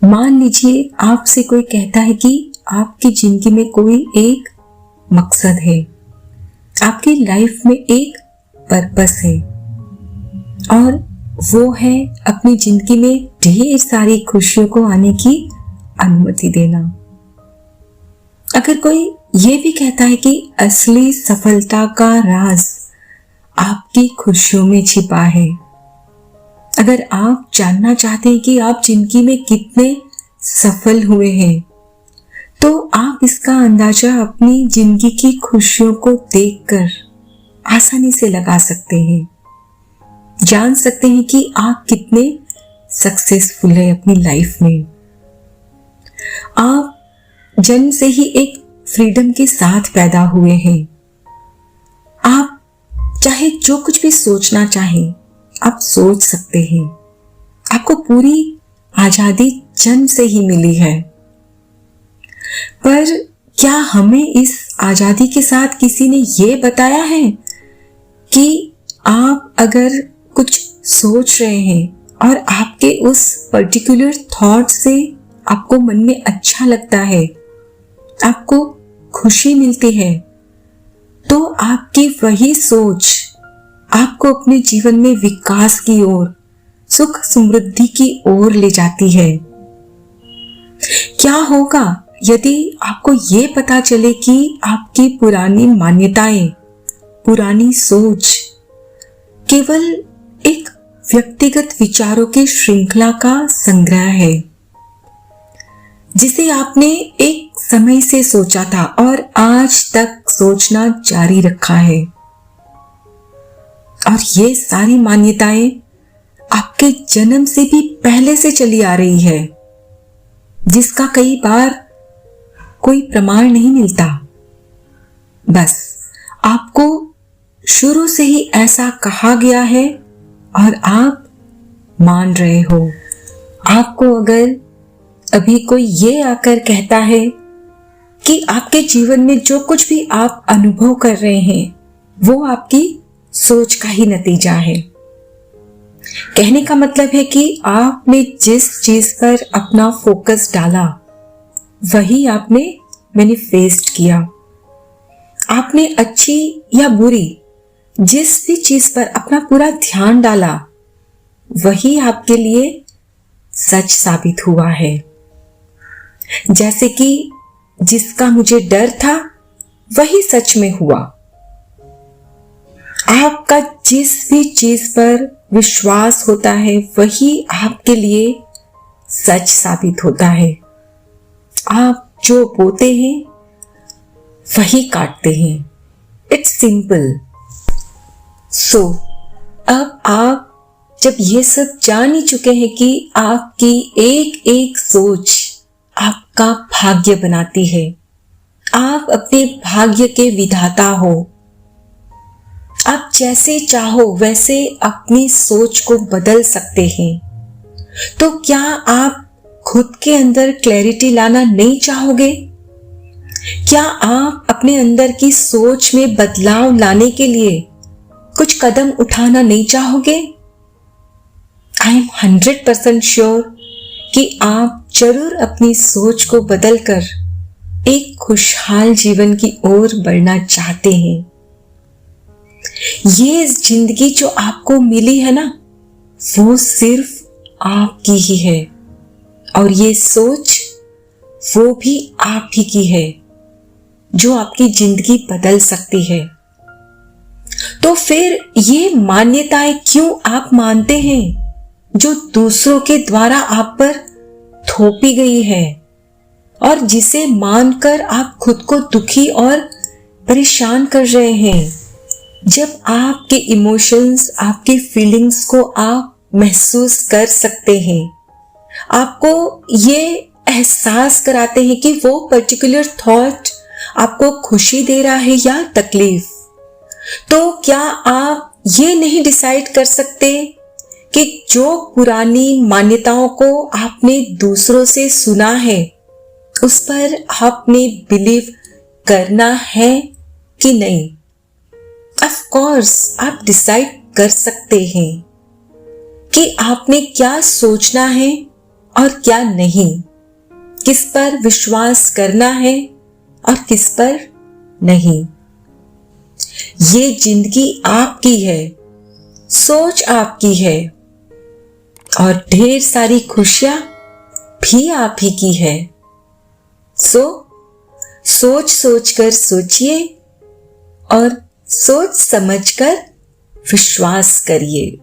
मान लीजिए आपसे कोई कहता है कि आपकी जिंदगी में कोई एक मकसद है, आपकी लाइफ में एक पर्पस है और वो है अपनी जिंदगी में ढेर सारी खुशियों को आने की अनुमति देना। अगर कोई ये भी कहता है कि असली सफलता का राज आपकी खुशियों में छिपा है, अगर आप जानना चाहते हैं कि आप जिंदगी में कितने सफल हुए हैं, तो आप इसका अंदाजा अपनी जिंदगी की खुशियों को देखकर आसानी से लगा सकते हैं, जान सकते हैं कि आप कितने सक्सेसफुल हैं अपनी लाइफ में। आप जन्म से ही एक फ्रीडम के साथ पैदा हुए हैं। आप चाहे जो कुछ भी सोचना चाहें आप सोच सकते हैं। आपको पूरी आजादी जन्म से ही मिली है। पर क्या हमें इस आजादी के साथ किसी ने ये बताया है कि आप अगर कुछ सोच रहे हैं और आपके उस पर्टिकुलर थॉट से आपको मन में अच्छा लगता है, आपको खुशी मिलती है, तो आपकी वही सोच आपको अपने जीवन में विकास की ओर, सुख समृद्धि की ओर ले जाती है। क्या होगा यदि आपको ये पता चले कि आपकी पुरानी मान्यताएं, पुरानी सोच केवल एक व्यक्तिगत विचारों की श्रृंखला का संग्रह है, जिसे आपने एक समय से सोचा था और आज तक सोचना जारी रखा है। और ये सारी मान्यताएं आपके जन्म से भी पहले से चली आ रही है, जिसका कई बार कोई प्रमाण नहीं मिलता। बस आपको शुरू से ही ऐसा कहा गया है और आप मान रहे हो। आपको अगर अभी कोई ये आकर कहता है कि आपके जीवन में जो कुछ भी आप अनुभव कर रहे हैं वो आपकी सोच का ही नतीजा है, कहने का मतलब है कि आपने जिस चीज पर अपना फोकस डाला वही आपने मैनिफेस्ट किया। आपने अच्छी या बुरी जिस भी चीज पर अपना पूरा ध्यान डाला वही आपके लिए सच साबित हुआ है। जैसे कि जिसका मुझे डर था वही सच में हुआ। आपका जिस भी चीज पर विश्वास होता है वही आपके लिए सच साबित होता है। आप जो बोते हैं वही काटते हैं। It's simple. सो अब आप जब ये सब जान ही चुके हैं कि आपकी एक एक सोच आपका भाग्य बनाती है, आप अपने भाग्य के विधाता हो, आप जैसे चाहो वैसे अपनी सोच को बदल सकते हैं, तो क्या आप खुद के अंदर क्लैरिटी लाना नहीं चाहोगे? क्या आप अपने अंदर की सोच में बदलाव लाने के लिए कुछ कदम उठाना नहीं चाहोगे? आई एम 100% श्योर कि आप जरूर अपनी सोच को बदलकर एक खुशहाल जीवन की ओर बढ़ना चाहते हैं। ये जिंदगी जो आपको मिली है ना, वो सिर्फ आपकी ही है और ये सोच वो भी आप ही की है जो आपकी जिंदगी बदल सकती है। तो फिर ये मान्यताएं क्यों आप मानते हैं जो दूसरों के द्वारा आप पर थोपी गई है और जिसे मानकर आप खुद को दुखी और परेशान कर रहे हैं? जब आपके इमोशंस, आपकी फीलिंग्स को आप महसूस कर सकते हैं, आपको ये एहसास कराते हैं कि वो पर्टिकुलर थॉट आपको खुशी दे रहा है या तकलीफ, तो क्या आप ये नहीं डिसाइड कर सकते कि जो पुरानी मान्यताओं को आपने दूसरों से सुना है उस पर आपने बिलीव करना है कि नहीं? ऑफ कोर्स आप डिसाइड कर सकते हैं कि आपने क्या सोचना है और क्या नहीं, किस पर विश्वास करना है और किस पर नहीं। ये जिंदगी आपकी है, सोच आपकी है और ढेर सारी खुशियां भी आप ही की है। सोच सोच कर सोचिए और सोच समझकर विश्वास करिए।